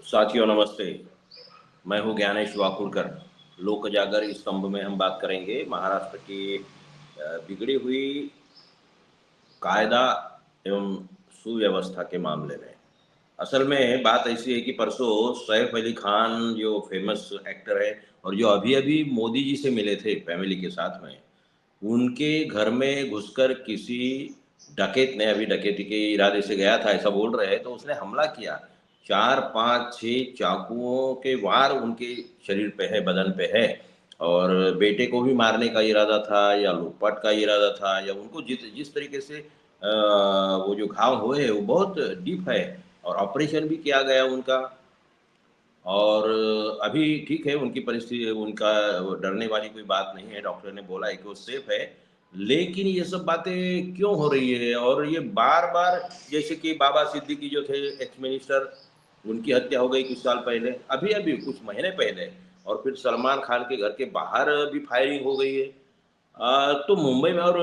साथियों नमस्ते। मैं हूं ज्ञानेश वाकुड़कर। लोक जागर स्तंभ में हम बात करेंगे महाराष्ट्र की बिगड़ी हुई कायदा एवं सुव्यवस्था के मामले में। असल में बात ऐसी है कि परसों सैफ अली खान जो फेमस एक्टर है और जो अभी-अभी मोदी जी से मिले थे फैमिली के साथ में, उनके घर में घुसकर किसी डकैत ने, अभी डकैती के इरादे से गया था ऐसा बोल रहे हैं, तो उसने हमला किया। 4, 5, 6 चाकुओं के वार उनके शरीर पे है, बदन पे है और बेटे को भी मारने का इरादा था या लूटपाट का इरादा था या उनको जिस तरीके से वो जो घाव हुए हैं वो बहुत डीप है और ऑपरेशन भी किया गया उनका। और अभी ठीक है, उनकी परिस्थिति उनका वो डरने वाली कोई बात नहीं है, डॉक्टर ने बोला है कि वो सेफ है। लेकिन ये सब बातें क्यों हो रही है? और ये बार-बार, जैसे कि बाबा सिद्दीकी जो थे एक्स मिनिस्टर, उनकी हत्या हो गई कुछ साल पहले, अभी-अभी कुछ महीने पहले, और फिर सलमान खान के घर के बाहर भी फायरिंग हो गई है। तो मुंबई में और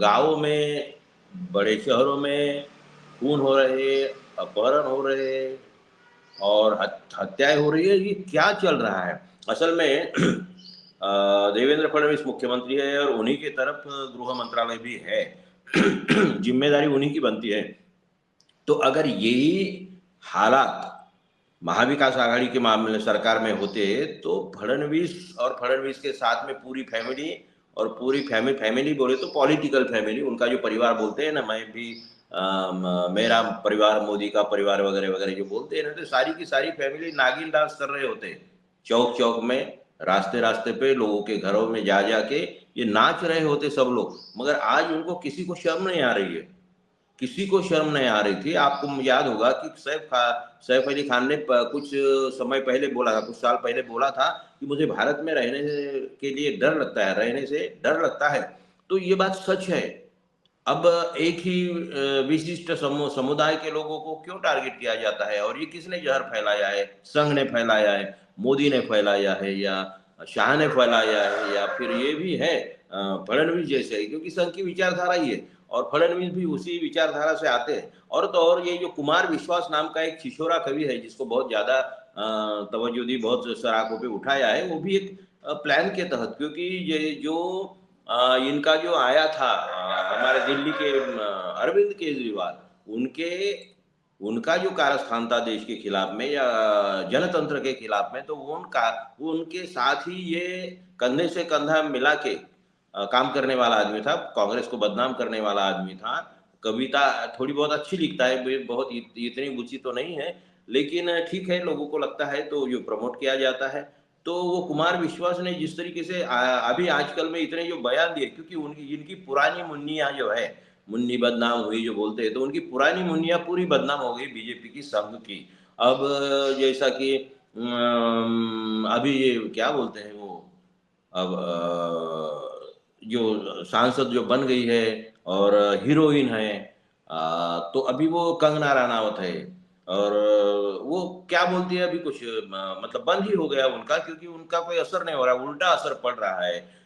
गाँवों में, बड़े शहरों में खून हो रहे, अपहरण हो रहे और हत्याएँ हो रही है, ये क्या चल रहा है? असल में देवेंद्र फडणवीस मुख्यमंत्री है और उन्हीं की तरफ गृह मंत्रालय भी है। ज़िम्मेदारी उन्हीं की बनती है। तो अगर यही हालात महाविकास आघाड़ी के मामले सरकार में होते, तो फडणवीस और फडणवीस के साथ में पूरी फैमिली, और पूरी फैमिली बोले तो पॉलिटिकल फैमिली, उनका जो परिवार बोलते हैं ना, मैं भी मेरा परिवार, मोदी का परिवार वगैरह वगैरह जो बोलते हैं ना, तो सारी की सारी फैमिली नागिन डांस कर रहे होते, चौक चौक में, रास्ते रास्ते पे, लोगों के घरों में जा जाके ये नाच रहे होते सब लोग। मगर आज उनको किसी को शर्म नहीं आ रही है, किसी को शर्म नहीं आ रही थी। आपको याद होगा कि सैफ अली खान ने कुछ समय पहले बोला था, कुछ साल पहले बोला था कि मुझे भारत में रहने के लिए डर लगता है, रहने से डर लगता है। तो ये बात सच है। अब एक ही विशिष्ट समुदाय के लोगों को क्यों टारगेट किया जाता है? और ये किसने जहर फैलाया है? संघ ने फैलाया है, मोदी ने फैलाया है, या शाह ने फैलाया है, या फिर ये भी है फडणवीस जैसे ही, क्योंकि संघ की विचारधारा ही है और फडणवीस भी उसी विचारधारा से आते हैं। और तो और ये जो कुमार विश्वास नाम का एक छिछोरा कवि है, जिसको बहुत ज्यादा तवज्जो दी, बहुत सराखों पे उठाया है, वो भी एक प्लान के तहत, क्योंकि ये जो इनका जो आया था हमारे दिल्ली के अरविंद केजरीवाल, उनके उनका जो कारस्थान था देश के खिलाफ में या जनतंत्र के खिलाफ में, तो वो उनके साथ ही ये कंधे से कंधा मिला के काम करने वाला आदमी था, कांग्रेस को बदनाम करने वाला आदमी था। कविता थोड़ी बहुत अच्छी लिखता है, बहुत इतनी ऊंची तो नहीं है, लेकिन ठीक है, लोगों को लगता है तो जो प्रमोट किया जाता है। तो वो कुमार विश्वास ने जिस तरीके से अभी आजकल में इतने जो बयान दिए, क्योंकि उनकी इनकी पुरानी मुन्नियाँ जो है, मुन्नी बदनाम हुई जो बोलते हैं, तो उनकी पुरानी मुन्नियाँ पूरी बदनाम हो गई बीजेपी की, संघ की। अब जैसा कि अभी ये क्या बोलते हैं वो, अब जो सांसद जो बन गई है और हीरोइन है, तो अभी वो कंगना रनावत है, और वो क्या बोलती है अभी कुछ मतलब बंद ही हो गया उनका, क्योंकि उनका कोई असर नहीं हो रहा, उल्टा असर पड़ रहा है।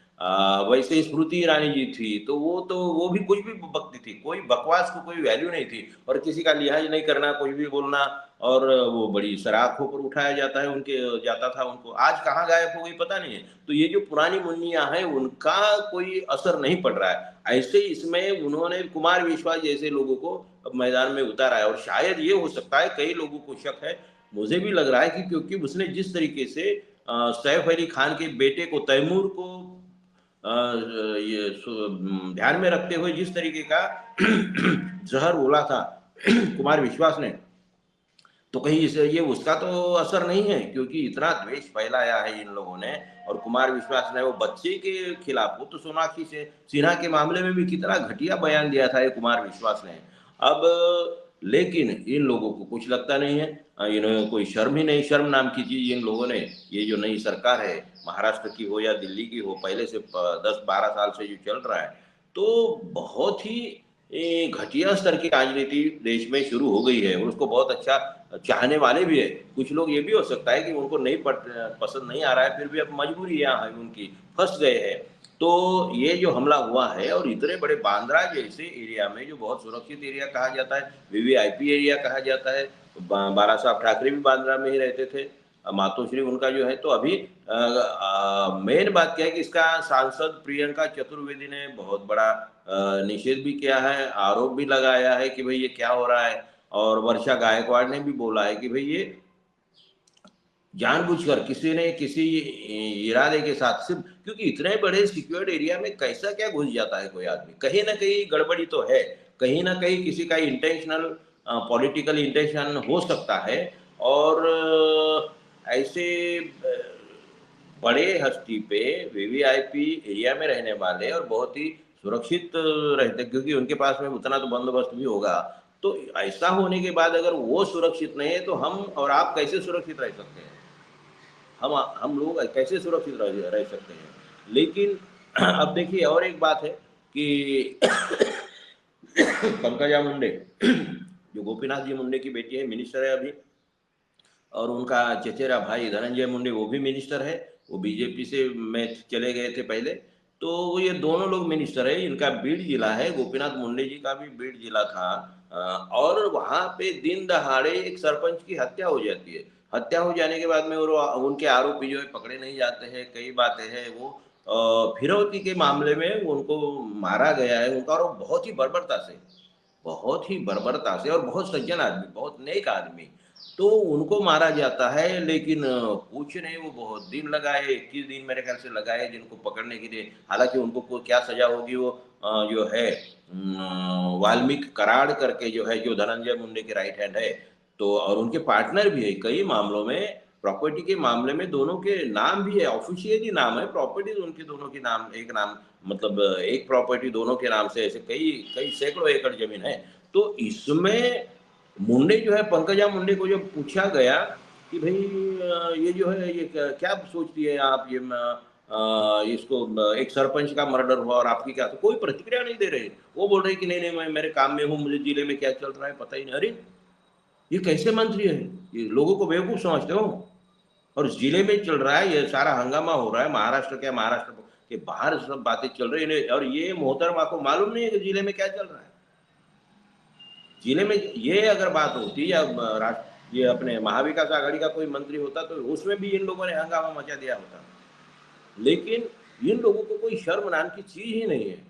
वैसे स्मृति ईरानी जी थी, तो वो भी कुछ भी बकती थी, कोई बकवास को कोई वैल्यू नहीं थी, और किसी का लिहाज नहीं करना, कुछ भी बोलना, और वो बड़ी सराख होकर उठाया जाता है उनके, जाता था उनको। आज कहाँ गायब हो गई पता नहीं है। तो ये जो पुरानी मुन्नियाँ हैं, उनका कोई असर नहीं पड़ रहा है। ऐसे इसमें उन्होंने कुमार विश्वास जैसे लोगों को अब मैदान में उतारा है, और शायद ये हो सकता है, कई लोगों को शक है, मुझे भी लग रहा है कि क्योंकि उसने जिस तरीके से सैफ अली खान के बेटे को, तैमूर को ध्यान में रखते हुए जिस तरीके का जहर बोला था कुमार विश्वास ने, तो कहीं इसे ये उसका तो असर नहीं है, क्योंकि इतना द्वेष फैलाया है इन लोगों ने। और कुमार विश्वास ने वो बच्चे के खिलाफ, वो तो सोनाक्षी से सिन्हा के मामले में भी कितना घटिया बयान दिया था ये कुमार विश्वास ने। अब लेकिन इन लोगों को कुछ लगता नहीं है, इन्हें कोई शर्म ही नहीं, शर्म नाम की चीज इन लोगों ने, ये जो नई सरकार है, महाराष्ट्र की हो या दिल्ली की हो, पहले से 10-12 साल से जो चल रहा है, तो बहुत ही घटिया स्तर की राजनीति देश में शुरू हो गई है, और उसको बहुत अच्छा चाहने वाले भी है। कुछ लोग ये भी हो सकता है कि उनको नहीं पसंद नहीं आ रहा है, फिर भी अब मजबूरी यहाँ है उनकी, फंस गए हैं। तो ये जो हमला हुआ है, और इतने बड़े बांद्रा जैसे एरिया में, जो बहुत सुरक्षित एरिया कहा जाता है, वीवीआईपी एरिया कहा जाता है, बाला साहब ठाकरे भी बांद्रा में ही रहते थे, मातोश्री उनका जो है। तो अभी मेन बात क्या है कि इसका सांसद प्रियंका चतुर्वेदी ने बहुत बड़ा निषेध भी किया है, आरोप भी लगाया है कि भाई ये क्या हो रहा है। और वर्षा गायकवाड़ ने भी बोला है कि भाई ये जानबूझकर किसी ने किसी इरादे के साथ, सिर्फ क्योंकि इतने बड़े सिक्योर्ड एरिया में कैसा क्या घुस जाता है कोई आदमी, कहीं ना कहीं गड़बड़ी तो है, कहीं ना कहीं किसी का इंटेंशनल पॉलिटिकल इंटेंशन हो सकता है। और ऐसे बड़े हस्ती पे वीवीआईपी एरिया में रहने वाले और बहुत ही सुरक्षित रहते, क्योंकि उनके पास में उतना तो बंदोबस्त भी होगा। तो ऐसा होने के बाद अगर वो सुरक्षित नहीं है तो हम और आप कैसे सुरक्षित रह सकते हैं? हम लोग कैसे सुरक्षित रह सकते हैं? लेकिन अब देखिए और एक बात है कि पंकजा मुंडे जो गोपीनाथ जी मुंडे की बेटी है, मिनिस्टर है अभी, और उनका चचेरा भाई धनंजय मुंडे वो भी मिनिस्टर है, वो बीजेपी से में चले गए थे पहले। तो ये दोनों लोग मिनिस्टर है, इनका बीड जिला है, गोपीनाथ मुंडे जी का भी बीड जिला था। और वहां पे दिन दहाड़े एक सरपंच की हत्या हो जाती है। हत्या हो जाने के बाद में उनके आरोपी जो है पकड़े नहीं जाते हैं, कई बातें हैं वो फिरौती के मामले में उनको मारा गया है उनका, और बहुत ही बर्बरता से, बहुत ही बर्बरता से, और बहुत सज्जन आदमी, बहुत नेक आदमी। तो उनको मारा जाता है, लेकिन कुछ नहीं, वो बहुत दिन लगाए, 21 दिन मेरे ख्याल से लगाए जिनको पकड़ने के लिए। हालांकि उनको क्या सजा होगी वो जो है वाल्मीकि कराड़ करके जो है, जो धनंजय मुंडे के राइट हैंड है, तो और उनके पार्टनर भी है कई मामलों में, प्रॉपर्टी के मामले में दोनों के नाम भी है, ऑफिशियली नाम है, प्रॉपर्टी उनके दोनों के नाम, एक नाम मतलब एक प्रॉपर्टी दोनों के नाम से, ऐसे कई कई सैकड़ों एकड़ जमीन है। तो इसमें मुंडे जो है, पंकजा मुंडे को जब पूछा गया कि भाई ये जो है ये क्या सोचती है आप, ये इसको एक सरपंच का मर्डर हुआ और आपकी क्या, तो कोई प्रतिक्रिया नहीं दे रहे। वो बोल रहे कि नहीं नहीं मैं मेरे काम में हूँ, मुझे जिले में क्या चल रहा है पता ही नहीं। अरे ये कैसे मंत्री है, ये लोगों को बेवकूफ समझते हो? और जिले में चल रहा है, ये सारा हंगामा हो रहा है, महाराष्ट्र क्या, महाराष्ट्र के बाहर सब बातें चल रही है, और ये मोहतरमा को मालूम नहीं है कि जिले में क्या चल रहा है। जिले में ये अगर बात होती, या ये अपने महाविकास आघाड़ी का कोई मंत्री होता तो उसमें भी इन लोगों ने हंगामा मचा दिया होता। लेकिन इन लोगों को कोई शर्म नाम की चीज ही नहीं है।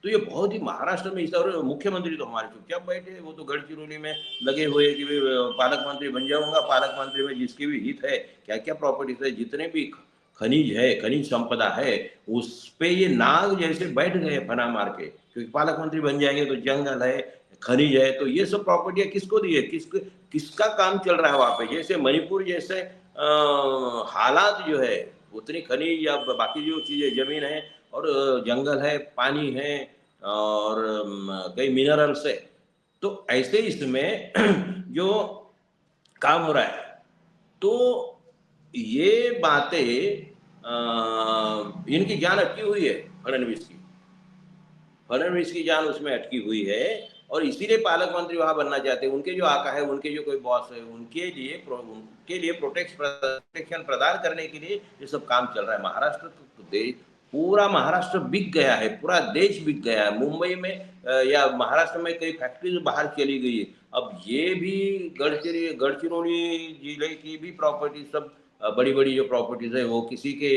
तो ये बहुत ही महाराष्ट्र में इस, और मुख्यमंत्री तो हमारे चुपचाप बैठे, वो तो गढ़चिरौली में लगे हुए कि भाई पालक मंत्री बन जाऊंगा, पालक मंत्री में जिसकी भी हित है, क्या क्या प्रॉपर्टीज है, जितने भी खनिज है, खनिज संपदा है, उस पे ये नाग जैसे बैठ गए फना मार के, क्योंकि पालक मंत्री बन जाएंगे तो जंगल है, खनिज है, तो ये सब प्रॉपर्टियां किसको दी है, किसका काम चल रहा है वहां पे? जैसे मणिपुर जैसे हालात जो है, उतनी खनिज या बाकी जो चीजें जमीन है और जंगल है, पानी है, और कई मिनरल्स है, तो ऐसे इसमें जो काम हो रहा है, तो ये बातें इनकी जान अटकी हुई है, फडणवीस की जान उसमें अटकी हुई है, और इसीलिए पालक मंत्री वहां बनना चाहते हैं। उनके जो आका है, उनके जो कोई बॉस है, उनके लिए प्रोटेक्शन प्रदान करने के लिए ये सब काम चल रहा है। महाराष्ट्र तो देश, पूरा महाराष्ट्र बिक गया है, पूरा देश बिक गया है। मुंबई में या महाराष्ट्र में कई फैक्ट्रीज बाहर चली गई है। अब ये भी गढ़चिरौली जिले की भी प्रॉपर्टी, सब बड़ी बड़ी जो प्रॉपर्टीज है वो किसी के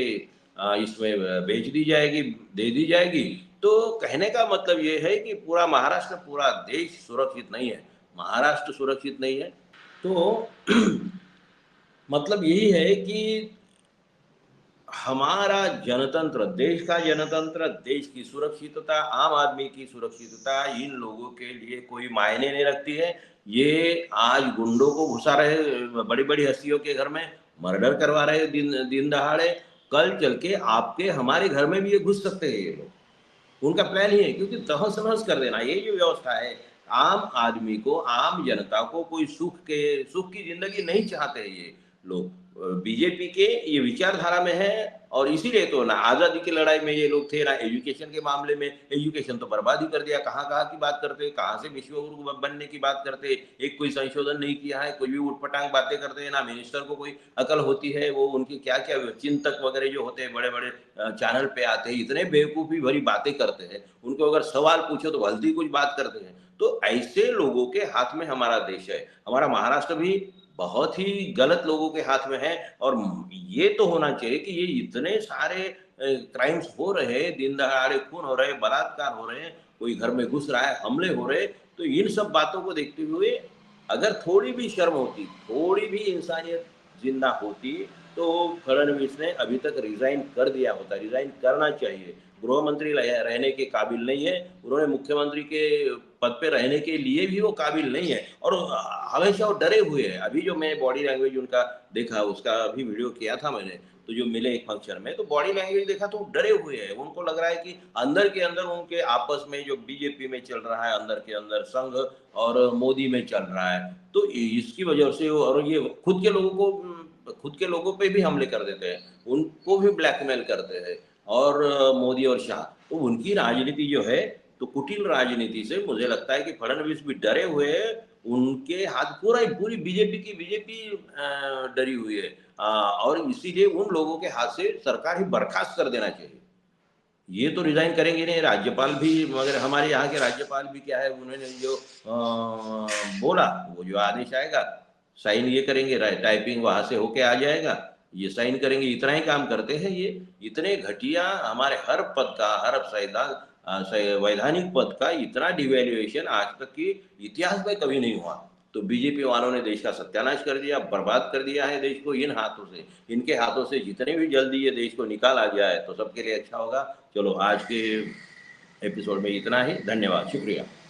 इसमें बेच दी जाएगी, दे दी जाएगी। तो कहने का मतलब ये है कि पूरा महाराष्ट्र, पूरा देश सुरक्षित नहीं है, महाराष्ट्र सुरक्षित नहीं है। तो मतलब यही है कि हमारा जनतंत्र, देश का जनतंत्र, देश की सुरक्षितता, आम आदमी की सुरक्षितता इन लोगों के लिए कोई मायने नहीं रखती है। ये आज गुंडों को घुसा रहे, बड़ी बड़ी हस्तियों के घर में मर्डर करवा रहे दिन दहाड़े, कल चल के आपके हमारे घर में भी ये घुस सकते हैं ये लोग। उनका प्लान ही है, क्योंकि तहस नहस कर देना, ये जो व्यवस्था है, आम आदमी को, आम जनता को कोई सुख की जिंदगी नहीं चाहते हैं ये लोग। बीजेपी के ये विचारधारा में है, और इसीलिए तो ना आज़ादी की लड़ाई में ये लोग थे, ना एजुकेशन के मामले में। एजुकेशन तो बर्बाद ही कर दिया, कहाँ-कहाँ की बात करते, कहाँ से विश्व गुरु बनने की बात करते, एक कोई संशोधन नहीं किया है, कोई भी ऊट-पटांग बातें करते हैं, ना मिनिस्टर को कोई अकल होती है, वो उनकी क्या-क्या चिंतक वगैरह जो होते हैं बड़े-बड़े चैनल पे आते हैं, इतने बेवकूफ़ी भरी बातें करते हैं, उनको अगर सवाल पूछो तो भलती कुछ बात करते हैं। तो ऐसे लोगों के हाथ में हमारा देश है। हमारा महाराष्ट्र भी बहुत ही गलत लोगों के हाथ में है, और ये तो होना चाहिए कि ये इतने सारे क्राइम्स हो रहे हैं, दिन दहाड़े खून हो रहे हैं, बलात्कार हो रहे हैं, कोई घर में घुस रहा है, हमले हो रहे हैं, तो इन सब बातों को देखते हुए अगर थोड़ी भी शर्म होती, थोड़ी भी इंसानियत जिंदा होती, तो फडणवीस ने अभी तक रिजाइन कर दिया होता, रिजाइन करना चाहिए। गृह मंत्री रहने के काबिल नहीं है, उन्होंने मुख्यमंत्री के पद पे रहने के लिए भी वो काबिल नहीं है, और हमेशा वो डरे हुए हैं। अभी जो मैं बॉडी लैंग्वेज उनका देखा, उसका भी वीडियो किया था मैंने, तो जो मिले एक फंक्शन में, तो बॉडी लैंग्वेज देखा तो वो डरे हुए हैं। उनको लग रहा है कि अंदर के अंदर उनके आपस में जो बीजेपी में चल रहा है, अंदर के अंदर संघ और मोदी में चल रहा है। तो इसकी वजह से और ये खुद के लोगों को खुद के लोगों पे भी हमले कर देते हैं, उनको भी ब्लैकमेल करते हैं, और मोदी और शाह, तो उनकी राजनीति जो है, तो कुटिल राजनीति से मुझे लगता है कि फडणवीस भी डरे हुए हैं। उनके हाथ पूरी बीजेपी डरी हुई है, और इसीलिए उन लोगों के हाथ से सरकार ही बर्खास्त कर देना चाहिए। ये तो रिजाइन करेंगे नहीं, राज्यपाल भी, मगर हमारे यहाँ के राज्यपाल भी क्या है, उन्होंने जो बोला, वो जो आदेश आएगा, साइन ये करेंगे, टाइपिंग वहां से होके आ जाएगा, ये साइन करेंगे, इतना ही काम करते हैं ये। इतने घटिया हमारे हर पद का, हर वैधानिक पद का इतना डिवेल्युएशन आज तक की इतिहास में कभी नहीं हुआ। तो बीजेपी वालों ने देश का सत्यानाश कर दिया, बर्बाद कर दिया है देश को इन हाथों से। इनके हाथों से जितने भी जल्दी ये देश को निकाला जाए तो सबके लिए अच्छा होगा। चलो, आज के एपिसोड में इतना ही। धन्यवाद, शुक्रिया।